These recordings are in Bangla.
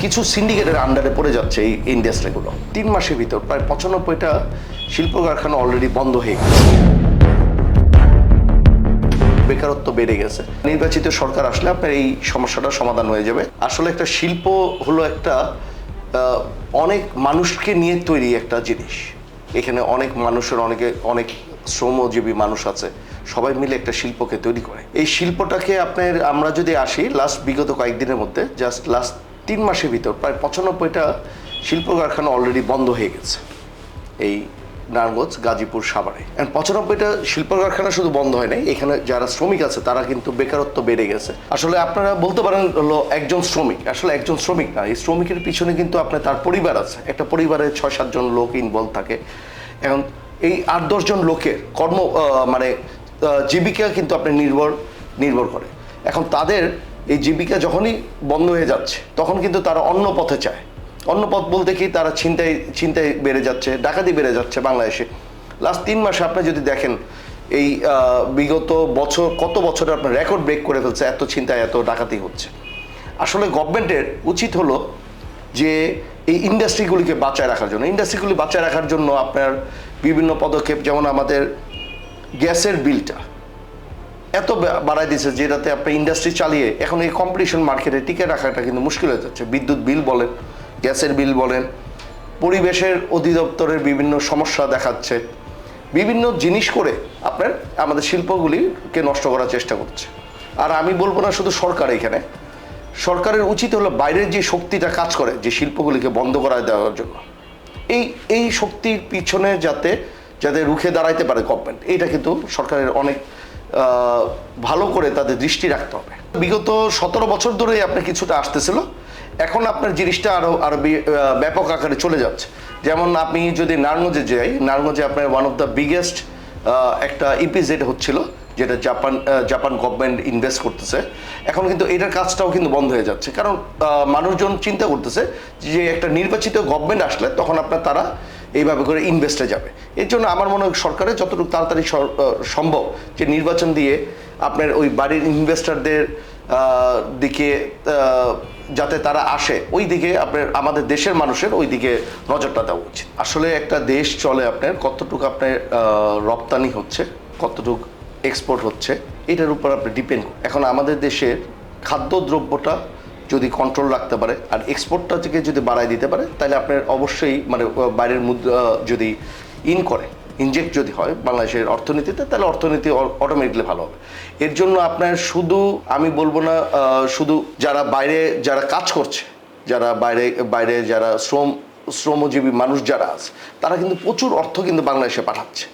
কিছু সিন্ডিকেটের আন্ডারে পড়ে যাচ্ছে এই ইন্ডাস্ট্রিগুলো। 3 মাসের ভিতর প্রায় 95টা শিল্প কারখানা অলরেডি বন্ধ হয়ে গেছে। বেকারত্ব বেড়ে গেছে। নির্বাচিত সরকার আসলে আপনার এই সমস্যাটা সমাধান হয়ে যাবে। আসলে একটা শিল্প হলো একটা অনেক মানুষকে নিয়ে তৈরি একটা জিনিস। এখানে অনেক মানুষের অনেক শ্রমজীবী মানুষ আছে, সবাই মিলে একটা শিল্পকে তৈরি করে। এই শিল্পটাকে আমরা যদি আসি বিগত কয়েকদিনের মধ্যে লাস্ট 3 মাসের ভিতর প্রায় 95টা শিল্প কারখানা অলরেডি বন্ধ হয়ে গেছে এই নারায়ণগঞ্জ, গাজীপুর, সাভারে। 95টা শিল্প কারখানা শুধু বন্ধ হয় নাই, এখানে যারা শ্রমিক আছে তারা কিন্তু বেকারত্ব বেড়ে গেছে। আসলে আপনারা বলতে পারেন হলো একজন শ্রমিক, আসলে একজন শ্রমিক না, এই শ্রমিকের পিছনে কিন্তু আপনার তার পরিবার আছে। একটা পরিবারে 6-7 জন লোক ইনভলভ থাকে। এখন এই 8-10 জন লোকের জীবিকা কিন্তু আপনি নির্ভর করে। এখন তাদের এই জীবিকা যখনই বন্ধ হয়ে যাচ্ছে তখন কিন্তু তারা অন্য পথে চায়। অন্য পথ বলতে কি, তারা ছিনতাই বেড়ে যাচ্ছে, ডাকাতি বেড়ে যাচ্ছে বাংলাদেশে। লাস্ট 3 মাসে আপনি যদি দেখেন এই বিগত কত বছরে আপনার রেকর্ড ব্রেক করে ফেলছে, এত ছিনতাই, এত ডাকাতি হচ্ছে। আসলে গভর্নমেন্টের উচিত হলো যে এই ইন্ডাস্ট্রিগুলিকে বাঁচায় রাখার জন্য আপনার বিভিন্ন পদক্ষেপ, যেমন আমাদের গ্যাসের বিলটা এত বাড়াই দিয়েছে যেটাতে আপনি ইন্ডাস্ট্রি চালিয়ে এখন এই কম্পিটিশন মার্কেটে টিকে রাখাটা কিন্তু মুশকিল হয়ে যাচ্ছে। বিদ্যুৎ বিল বলেন, গ্যাসের বিল বলেন, পরিবেশের অধিদপ্তরের বিভিন্ন সমস্যা দেখাচ্ছে, বিভিন্ন জিনিস করে আপনার আমাদের শিল্পগুলিকে নষ্ট করার চেষ্টা করছে। আর আমি বলবো না শুধু সরকার, এখানে সরকারের উচিত হলো বাইরের যে শক্তিটা কাজ করে যে শিল্পগুলিকে বন্ধ করা দেওয়ার জন্য, এই শক্তির পিছনে যাতে রুখে দাঁড়াইতে পারে গভর্নমেন্ট, এটা কিন্তু সরকারের অনেক ভালো করে তাদের দৃষ্টি রাখতে হবে। বিগত 17 বছর ধরেই আপনার কিছুটা আসতেছিল, এখন আপনার জিনিসটা আরো ব্যাপক আকারে চলে যাচ্ছে। যেমন আপনি যদি নারায়ণগঞ্জে যাই, নারায়ণগঞ্জে আপনার ওয়ান অফ দ্য বিগেস্ট একটা ইপিজেড হচ্ছিল, যেটা জাপান গভর্নমেন্ট ইনভেস্ট করতেছে। এখন কিন্তু এটার কাজটাও কিন্তু বন্ধ হয়ে যাচ্ছে, কারণ মানুষজন চিন্তা করতেছে যে একটা নির্বাচিত গভর্নমেন্ট আসলে তখন তারা এইভাবে করে ইনভেস্টে যাবে। এর জন্য আমার মনে হয় সরকারের যতটুকু তাড়াতাড়ি সম্ভব যে নির্বাচন দিয়ে আপনার ওই বাড়ির ইনভেস্টরদের দিকে যাতে তারা আসে, ওই দিকে আমাদের দেশের মানুষের ওই দিকে নজরটা দেওয়া উচিত। আসলে একটা দেশ চলে আপনার কতটুকু আপনার রপ্তানি হচ্ছে, কতটুকু এক্সপোর্ট হচ্ছে, এটার উপর আপনি ডিপেন্ড করে। এখন আমাদের দেশের খাদ্যদ্রব্যটা যদি কন্ট্রোল রাখতে পারে আর এক্সপোর্টটা থেকে যদি বাড়ায় দিতে পারে, তাহলে আপনার অবশ্যই বাইরের মুদ্রা যদি ইনজেক্ট যদি হয় বাংলাদেশের অর্থনীতিতে, তাহলে অর্থনীতি অটোমেটিকলি ভালো হবে। এর জন্য আপনার আমি বলবো না শুধু যারা কাজ করছে, যারা বাইরে যারা শ্রমজীবী মানুষ যারা আছে, তারা কিন্তু প্রচুর অর্থ কিন্তু বাংলাদেশে পাঠাচ্ছে,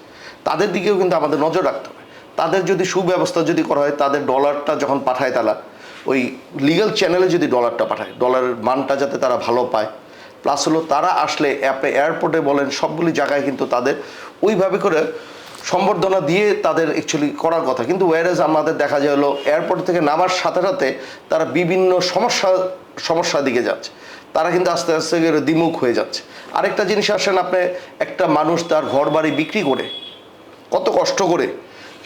তাদের দিকেও কিন্তু আমাদের নজর রাখতে হবে। তাদের যদি সুব্যবস্থা যদি করা হয়, তাদের ডলারটা যখন পাঠায় তারা ওই লিগ্যাল চ্যানেলে যদি ডলারটা পাঠায়, ডলারের মানটা যাতে তারা ভালো পায়, প্লাস হলো তারা আসলে আপনি এয়ারপোর্টে বলেন সবগুলি জায়গায় কিন্তু তাদের ওইভাবে করে সম্বর্ধনা দিয়ে তাদের অ্যাকচুয়ালি করার কথা। কিন্তু ওয়ারেজ আমাদের দেখা যায় হলো এয়ারপোর্ট থেকে নামার সাথে সাথে তারা বিভিন্ন সমস্যার দিকে যাচ্ছে, তারা কিন্তু আস্তে আস্তে দ্বিমুখ হয়ে যাচ্ছে। আরেকটা জিনিস আসেন, আপনি একটা মানুষ তার ঘর বাড়ি বিক্রি করে কত কষ্ট করে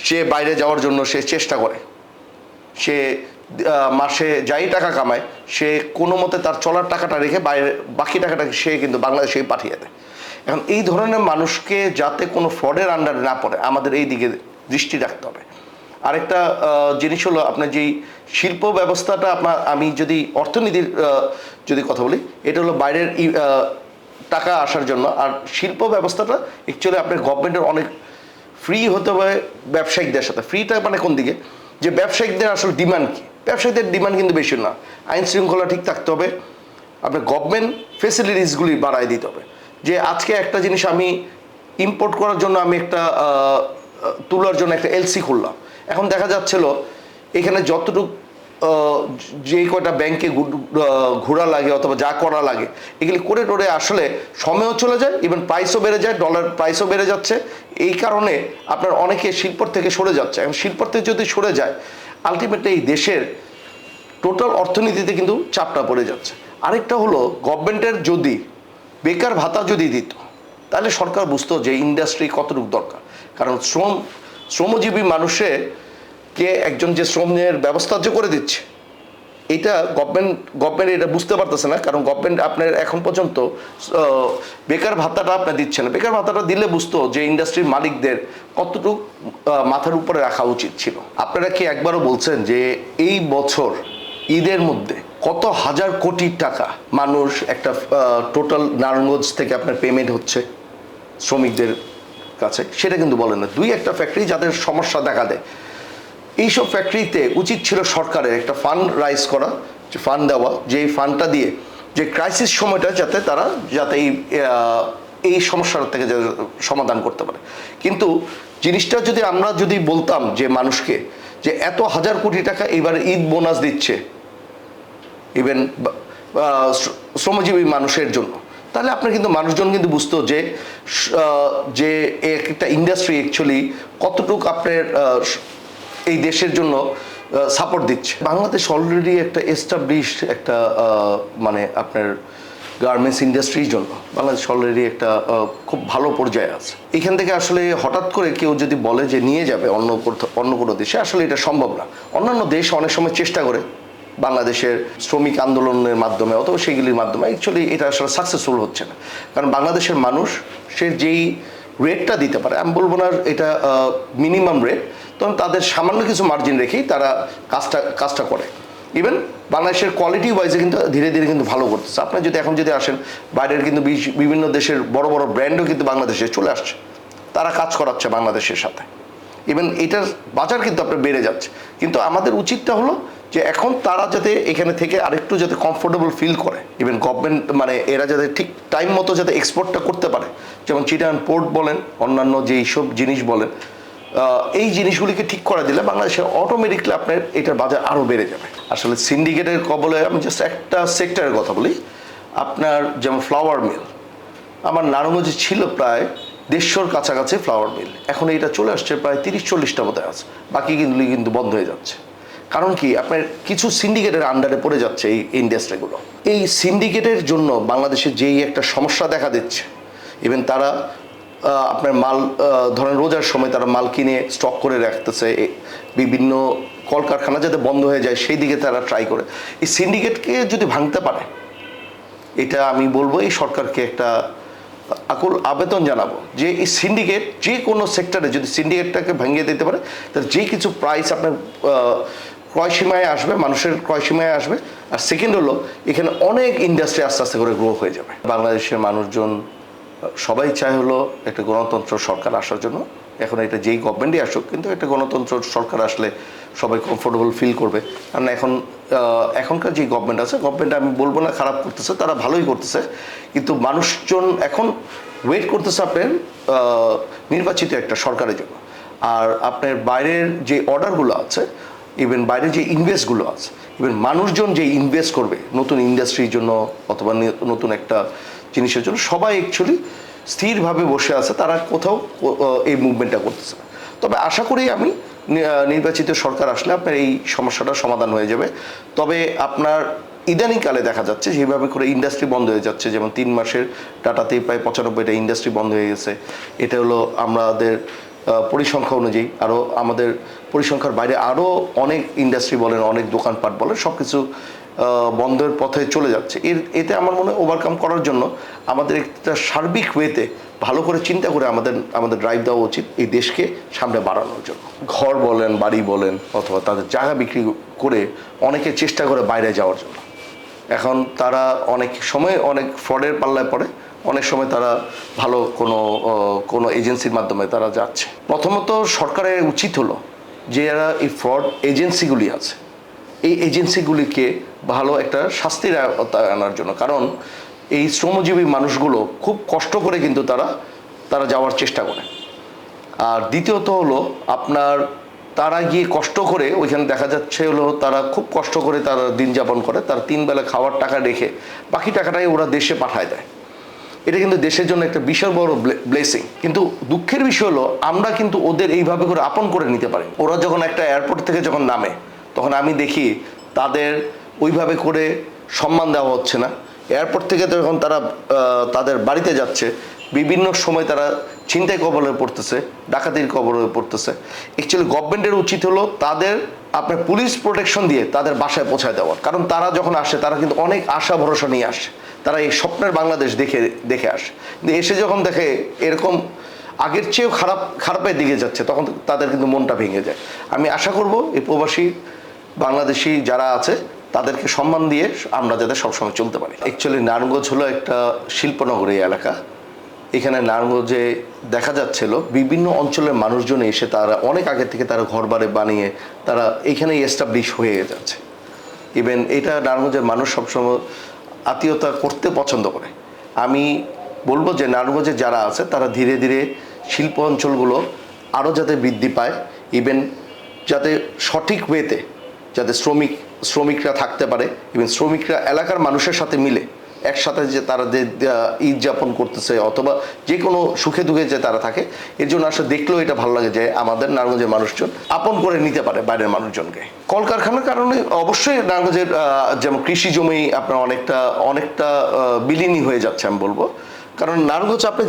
সে বাইরে যাওয়ার জন্য সে চেষ্টা করে, সে মাসে যাই টাকা কামায় সে কোনো মতে তার চলার টাকাটা রেখে বাকি টাকাটাকে সে কিন্তু বাংলাদেশেই পাঠিয়ে দেয়। এখন এই ধরনের মানুষকে যাতে কোনো ফ্রডের আন্ডারে না পড়ে, আমাদের এই দিকে দৃষ্টি রাখতে হবে। আরেকটা জিনিস হলো আপনার যেই শিল্প ব্যবস্থাটা আমি যদি অর্থনীতির যদি কথা বলি, এটা হলো বাইরের টাকা আসার জন্য। আর শিল্প ব্যবস্থাটা অ্যাকচুয়ালি আপনার গভর্নমেন্টের অনেক ফ্রি হতে হবে ব্যবসায়িকদের সাথে। ফ্রিটা কোন দিকে, যে ব্যবসায়িকদের আসলে ডিমান্ড কি, ব্যবসায়ীদের ডিমান্ড কিন্তু বেশি না, আইন শৃঙ্খলা ঠিক থাকতে হবে, আপনার গভর্নমেন্ট ফেসিলিটিসগুলি বাড়ায় দিতে হবে। যে আজকে একটা জিনিস আমি ইম্পোর্ট করার জন্য আমি একটা তুলার জন্য একটা এলসি খুললাম, এখন দেখা যাচ্ছিল এখানে যতটুকু যে কয়টা ব্যাংকে ঘোরা লাগে অথবা যা করা লাগে এগুলি করে টোরে আসলে সময়ও চলে যায়, ইভেন প্রাইসও বেড়ে যায়, ডলার প্রাইসও বেড়ে যাচ্ছে। এই কারণে আপনার অনেকে শিল্প থেকে সরে যাচ্ছে। এখন শিল্প থেকে যদি সরে যায়, আলটিমেটলি এই দেশের টোটাল অর্থনীতিতে কিন্তু চাপটা পড়ে যাচ্ছে। আরেকটা হলো গভর্নমেন্টের যদি বেকার ভাতা যদি দিত, তাহলে সরকার বুঝতো যে ইন্ডাস্ট্রি কতটুকু দরকার। কারণ শ্রমজীবী মানুষকে একজন যে শ্রমের ব্যবস্থা যে করে দিচ্ছে, এটা গভর্নমেন্ট এটা বুঝতে পারতেছে না, কারণ গভর্নমেন্ট আপনার এখন পর্যন্ত বেকার ভাতাটা আপনার দিচ্ছে না। বেকার ভাতাটা দিলে বুঝতো যে ইন্ডাস্ট্রির মালিকদের কতটুকু মাথার উপরে রাখা উচিত ছিল। আপনারা কি একবারও বলছেন যে এই বছর ঈদের মধ্যে কত হাজার কোটি টাকা মানুষ একটা টোটাল নারায়ণগঞ্জ থেকে আপনার পেমেন্ট হচ্ছে শ্রমিকদের কাছে? সেটা কিন্তু বলেন না। দুই একটা ফ্যাক্টরি যাদের সমস্যা দেখা দেয়, এইসব ফ্যাক্টরিতে উচিত ছিল সরকারের একটা ফান্ড রাইজ করা, যে ফান্ড দেওয়া, যে এই ফান্ডটা দিয়ে যে ক্রাইসিস সময়টা যাতে এই সমস্যার থেকে সমাধান করতে পারে। কিন্তু জিনিসটা আমরা যদি বলতাম যে মানুষকে যে এত হাজার কোটি টাকা এইবার ঈদ বোনাস দিচ্ছে ইভেন শ্রমজীবী মানুষের জন্য, তাহলে আপনার কিন্তু মানুষজন কিন্তু বুঝতো যে একটা ইন্ডাস্ট্রি অ্যাকচুয়ালি কতটুকু আপনার এই দেশের জন্য সাপোর্ট দিচ্ছে। বাংলাদেশ অলরেডি একটা এস্টাবলিশড একটা মানে আপনার গার্মেন্টস ইন্ডাস্ট্রির জন্য বাংলাদেশ অলরেডি একটা খুব ভালো পর্যায়ে আছে। এখান থেকে আসলে হঠাৎ করে কেউ যদি বলে যে নিয়ে যাবে অন্য কোনো দেশে, আসলে এটা সম্ভব না। অন্যান্য দেশ অনেক সময় চেষ্টা করে বাংলাদেশের শ্রমিক আন্দোলনের মাধ্যমে অথবা সেগুলির মাধ্যমে, অ্যাকচুয়ালি এটা আসলে সাকসেসফুল হচ্ছে না। কারণ বাংলাদেশের মানুষ সে যেই রেটটা দিতে পারে, আমি বলবো না এটা মিনিমাম রেট, তখন তাদের সামান্য কিছু মার্জিন রেখেই তারা কাজটা করে। ইভেন বাংলাদেশের কোয়ালিটি ওয়াইজে কিন্তু ধীরে ধীরে কিন্তু ভালো করতেছে। আপনি যদি আসেন বাইরের কিন্তু বিভিন্ন দেশের বড় বড় ব্র্যান্ডও কিন্তু বাংলাদেশে চলে আসছে, তারা কাজ করাচ্ছে বাংলাদেশের সাথে। ইভেন এটার বাজার কিন্তু আপনার বেড়ে যাচ্ছে। কিন্তু আমাদের উচিতটা হলো যে এখন তারা যাতে এখানে থেকে আরেকটু যাতে কমফোর্টেবল ফিল করে, ইভেন গভর্নমেন্ট মানে এরা যাতে ঠিক টাইম মতো যাতে এক্সপোর্টটা করতে পারে, যেমন চিটাগাং পোর্ট বলেন, অন্যান্য যেই সব জিনিস বলেন, এই জিনিসগুলিকে ঠিক করে দিলে বাংলাদেশে অটোমেটিকলি আপনার এটার বাজার আরও বেড়ে যাবে। আসলে সিন্ডিকেটের কবলে আমি জাস্ট একটা সেক্টরের কথা বলি, আপনার যেমন ফ্লাওয়ার মিল, আমার নারায়ণগঞ্জে ছিল প্রায় 150-র কাছাকাছি ফ্লাওয়ার মিল, এখন এটা চলে আসছে প্রায় 30-40টা মতো আছে, বাকিগুলি কিন্তু বন্ধ হয়ে যাচ্ছে। কারণ কি, আপনার কিছু সিন্ডিকেটের আন্ডারে পড়ে যাচ্ছে এই ইন্ডাস্ট্রিগুলো। এই সিন্ডিকেটের জন্য বাংলাদেশে যেই একটা সমস্যা দেখা দিচ্ছে, ইভেন তারা আপনার মাল ধরেন রোজার সময় তারা মাল কিনে স্টক করে রাখতেছে, বিভিন্ন কলকারখানা যাতে বন্ধ হয়ে যায় সেই দিকে তারা ট্রাই করে। এই সিন্ডিকেটকে যদি ভাঙতে পারে, এটা আমি বলবো এই সরকারকে একটা আকুল আবেদন জানাবো যে এই সিন্ডিকেট যে কোনো সেক্টরে যদি সিন্ডিকেটটাকে ভেঙে দিতে পারে, তাহলে যে কিছু প্রাইস আপনার ক্রয় সীমায় আসবে, মানুষের ক্রয় সীমায় আসবে। আর সেকেন্ড হলো, এখানে অনেক ইন্ডাস্ট্রি আস্তে আস্তে করে গ্রো হয়ে যাবে। বাংলাদেশের মানুষজন সবাই চায় হলো একটা গণতন্ত্র সরকার আসার জন্য। এখন এটা যেই গভর্নমেন্টই আসুক, কিন্তু একটা গণতন্ত্র সরকার আসলে সবাই কমফোর্টেবল ফিল করবে। কারণ এখনকার যে গভর্নমেন্ট আছে, গভর্নমেন্ট আমি বলবো না খারাপ করতেছে, তারা ভালোই করতেছে, কিন্তু মানুষজন এখন ওয়েট করতেছে আপনার নির্বাচিত একটা সরকারের জন্য। আর আপনার বাইরের যে অর্ডারগুলো আছে, ইভেন বাইরের যে ইনভেস্টগুলো আছে, ইভেন মানুষজন যে ইনভেস্ট করবে নতুন ইন্ডাস্ট্রির জন্য অথবা নতুন একটা জিনিসের জন্য, সবাই অ্যাকচুয়ালি স্থিরভাবে বসে আছে, তারা কোথাও এই মুভমেন্টটা করতেছে না। তবে আশা করি আমি নির্বাচিত সরকার আসলে আপনার এই সমস্যাটা সমাধান হয়ে যাবে। তবে আপনার ইদানিংকালে দেখা যাচ্ছে যেভাবে করে ইন্ডাস্ট্রি বন্ধ হয়ে যাচ্ছে, যেমন 3 মাসের ডাটাতেই প্রায় 95টা ইন্ডাস্ট্রি বন্ধ হয়ে গেছে। এটা হলো আমাদের পরিসংখ্যা অনুযায়ী, আরও আমাদের পরিসংখ্যার বাইরে আরও অনেক ইন্ডাস্ট্রি বলেন, অনেক দোকানপাট বলেন, সব কিছু বন্ধের পথে চলে যাচ্ছে। এতে আমার মনে হয় ওভারকাম করার জন্য আমাদের একটা সার্বিক ওয়েতে ভালো করে চিন্তা করে আমাদের ড্রাইভ দেওয়া উচিত এই দেশকে সামনে বাড়ানোর জন্য। ঘর বলেন, বাড়ি বলেন, অথবা তাদের জায়গা বিক্রি করে অনেকে চেষ্টা করে বাইরে যাওয়ার জন্য। এখন তারা অনেক সময় অনেক ফ্রডের পাল্লায় পড়ে, অনেক সময় তারা ভালো কোনো এজেন্সির মাধ্যমে তারা যাচ্ছে। প্রথমত সরকারের উচিত হলো যে এরা এই ফ্রড এজেন্সিগুলি আছে, এই এজেন্সিগুলিকে ভালো একটা শাস্তির আওতায় আনার জন্য। কারণ এই শ্রমজীবী মানুষগুলো খুব কষ্ট করে কিন্তু তারা যাওয়ার চেষ্টা করে। আর দ্বিতীয়ত হলো আপনার তারা গিয়ে কষ্ট করে ওইখানে দেখা যাচ্ছে হলো তারা খুব কষ্ট করে তারা দিন যাপন করে, তারা 3 বেলা খাওয়ার টাকা রেখে বাকি টাকাটাই ওরা দেশে পাঠায় দেয়। এটা কিন্তু দেশের জন্য একটা বিশাল বড় ব্লেসিং। কিন্তু দুঃখের বিষয় হলো আমরা কিন্তু ওদের এইভাবে করে আপন করে নিতে পারি। ওরা যখন একটা এয়ারপোর্ট থেকে যখন নামে, তখন আমি দেখি তাদের ওইভাবে করে সম্মান দেওয়া হচ্ছে না। এয়ারপোর্ট থেকে যখন তারা তাদের বাড়িতে যাচ্ছে, বিভিন্ন সময় তারা ছিনতাই কবলে পড়তেছে, ডাকাতির কবলে পড়তেছে। অ্যাকচুয়ালি গভর্নমেন্টের উচিত হলো তাদের আপনার পুলিশ প্রোটেকশন দিয়ে তাদের বাসায় পৌঁছায় দেওয়ার, কারণ তারা যখন আসে তারা কিন্তু অনেক আশা ভরসা নিয়ে আসে, তারা এই স্বপ্নের বাংলাদেশ দেখে দেখে আসে, কিন্তু এসে যখন দেখে এরকম আগের চেয়েও খারাপের দিকে যাচ্ছে, তখন তাদের কিন্তু মনটা ভেঙে যায়। আমি আশা করব এই প্রবাসী বাংলাদেশি যারা আছে তাদেরকে সম্মান দিয়ে আমরা যাতে সবসময় চলতে পারি। অ্যাকচুয়ালি নারায়ণগঞ্জ হলো একটা শিল্পনগরী এলাকা। এখানে নারায়ণগঞ্জে দেখা যাচ্ছিল বিভিন্ন অঞ্চলের মানুষজন এসে তারা অনেক আগে থেকে তারা ঘর বাড়ি বানিয়ে তারা এইখানেই এস্টাবলিশ হয়ে যাচ্ছে। ইভেন এটা নারায়ণগঞ্জের মানুষ সবসময় আত্মীয়তা করতে পছন্দ করে। আমি বলবো যে নারায়ণগঞ্জে যারা আছে তারা ধীরে ধীরে শিল্প অঞ্চলগুলো আরও যাতে বৃদ্ধি পায়, ইভেন যাতে সঠিক ওয়েতে যাতে শ্রমিকরা থাকতে পারে, এবং শ্রমিকরা এলাকার মানুষের সাথে মিলে একসাথে যে তারা যে ঈদ যাপন করতেছে অথবা যে কোনো সুখে দুঃখে যে তারা থাকে, এর জন্য আসলে দেখলেও এটা ভালো লাগে যে আমাদের নারায়ণগঞ্জের মানুষজন আপন করে নিতে পারে বাইরের মানুষজনকে। কলকারখানার কারণে অবশ্যই নারায়ণগঞ্জের যেমন কৃষি জমি আপনার অনেকটা বিলীনই হয়ে যাচ্ছে আমি বলবো, কারণ নারায়ণগঞ্জ আপনি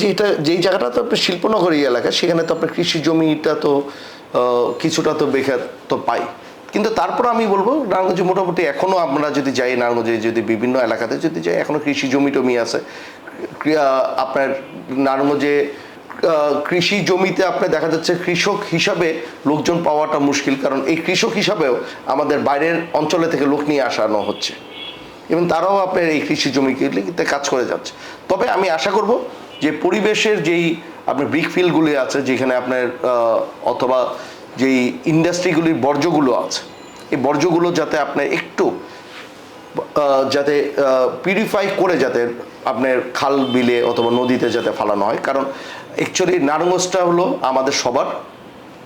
যেই জায়গাটা তো আপনার শিল্পনগরী এলাকা, সেখানে তো আপনার কৃষি জমিটা তো কিছুটা তো বেকার তো পাই, কিন্তু তারপর আমি বলবো নারায়ণগঞ্জে মোটামুটি এখনও আমরা যদি যাই, নারায়ণগঞ্জে যদি বিভিন্ন এলাকাতে যদি যাই, এখনও কৃষি জমি টমি আছে। আপনার নারায়ণগঞ্জে কৃষি জমিতে আপনার দেখা যাচ্ছে কৃষক হিসাবে লোকজন পাওয়াটা মুশকিল, কারণ এই কৃষক হিসাবেও আমাদের বাইরের অঞ্চলে থেকে লোক নিয়ে আসানো হচ্ছে এবং তারাও আপনার এই কৃষি জমিতে কাজ করে যাচ্ছে। তবে আমি আশা করব যে পরিবেশের যেই আপনার ব্রিক ফিল্ডগুলি আছে, যেখানে আপনার অথবা যেই ইন্ডাস্ট্রিগুলির বর্জ্যগুলো আছে, এই বর্জ্যগুলো যাতে আপনার একটু যাতে পিউরিফাই করে যাতে আপনার খাল বিলে অথবা নদীতে যাতে ফেলানো হয়, কারণ অ্যাকচুয়ালি নারায়ণগঞ্জটা হলো আমাদের সবার,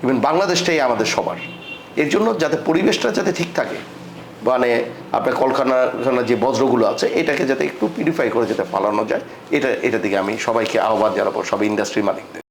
ইভেন বাংলাদেশটাই আমাদের সবার। এর জন্য যাতে পরিবেশটা যাতে ঠিক থাকে, মানে আপনার কলকারখানার যে বজ্রগুলো আছে এটাকে যাতে একটু পিউরিফাই করে যাতে ফেলানো যায়, এটা দিকে আমি সবাইকে আহ্বান জানাবো, সব ইন্ডাস্ট্রি মালিকদের।